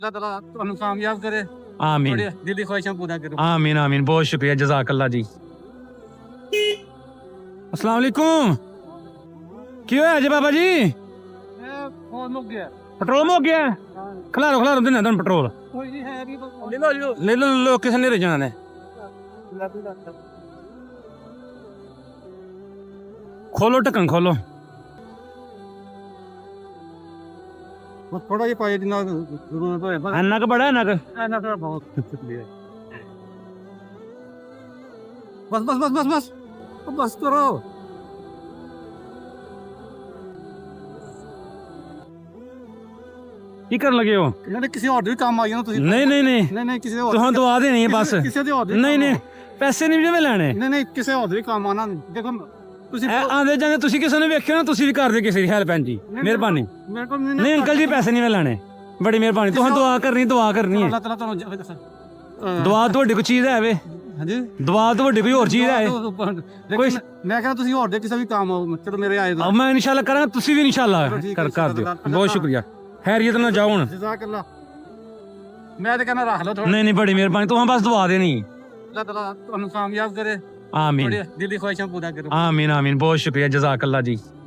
अल्लाह ताला ਤੁਹਾਨੂੰ ਕਾਮਯਾਬ ਕਰੇ आमीन ਤੁਹਾਡੀ ਦਿਲ ਦੀ ਖੁਆਇਸ਼ਾਂ ਪੂਰਾ ਕਰੇ आमीन आमीन बहुत शुक्रिया जज़ाकल्ला जी। अस्सलाम वालेकुम। की होया जी बाबा जी? ਫੋਨ ਮੁੱਕ ਗਿਆ पेट्रोल मुक गया? खिलारो खिलारो देना तुम पेट्रोल ਕੋਈ ਨਹੀਂ ਹੈ ਨਹੀਂ ਲੈ ਲਓ ले लो लो किसे नहीं जाना ने खोलो ढक्कन खोलो। ਬਸ ਥੋੜਾ ਜਿਹਾ ਪਾਏ ਜਿੰਨਾ ਜ਼ਰੂਰਤ ਹੋਏ ਬਸ अन्ना का बड़ा है ना ਇਹਨਾਂ ਦਾ ਬਹੁਤ ਸ਼ੁਕਰੀਆ ਬਸ ਬਸ ਬਸ ਬਸ ਬਸ ਉਹ ਬਸ ਕਰੋ की कर लगे हो? ਇਹਨਾਂ ਦੇ ਕਿਸੇ ਹੋਰ ਦੇ ਵੀ ਕੰਮ ਆ ਜਾਣਾ ਤੁਸੀਂ नहीं नहीं नहीं ਨਹੀਂ ਨਹੀਂ ਕਿਸੇ ਹੋਰ तुहां दुआ देनी है बस। ਕਿਸੇ ਦੇ ਹੋਰ ਦੇ नहीं नहीं पैसे नहीं जिवें लैने ਨਹੀਂ ਨਹੀਂ ਕਿਸੇ ਹੋਰ ਦੇ ਵੀ ਕੰਮ ਆਣਾ ਦੇਖੋ ਤੁਸੀਂ आंदे जांदे तुसी किसे ने वेखियो ना तुसी भी कर दे किसी दी हेल्प भैन जी मेहरबानी। ਮੇਰੇ ਕੋਲ नहीं अंकल जी पैसे नहीं मैं लैने बड़ी मेहरबानी तुहां दुआ करनी है ਅੱਲਾਹ ਤਾਲਾ ਤੁਹਾਨੂੰ दुआ ਤੁਹਾਡੀ ਕੋਈ ਚੀਜ਼ ਹੈ ਵੇ ਹਾਂਜੀ दुआ ਤੁਹਾਡੀ ਕੋਈ ਹੋਰ ਚੀਜ਼ ਹੈ ਕੋਈ ਮੈਂ ਕਹਿੰਦਾ ਤੁਸੀਂ ਹੋਰ ਦੇ ਕਿਸੇ ਵੀ ਕੰਮ ਆਓ ਚਲੋ ਮੇਰੇ ਆਏ अब मैं इंशाल्लाह करा तुसी भी इंशाल्लाह कर दियो बहुत शुक्रिया खैरियत ना जाओ हुन। ਜਜ਼ਾਕ ਅੱਲਾਹ ਮੈਂ ਤਾਂ ਕਹਿੰਦਾ ਰੱਖ ਲਓ ਥੋੜਾ नहीं नहीं बड़ी मेहरबानी तुहां बस दुआ देनी। ਅੱਲਾਹ ਤਾਲਾ ਤੁਹਾਨੂੰ ਕਾਮਯਾਬ ਕਰੇ आमीन ਤੁਹਾਡੀ ਦਿਲ ਦੀ ਖੁਆਇਸ਼ਾਂ ਪੂਰਾ ਕਰੇ आमीन आमीन बहुत शुक्रिया जज़ाकल्ला जी।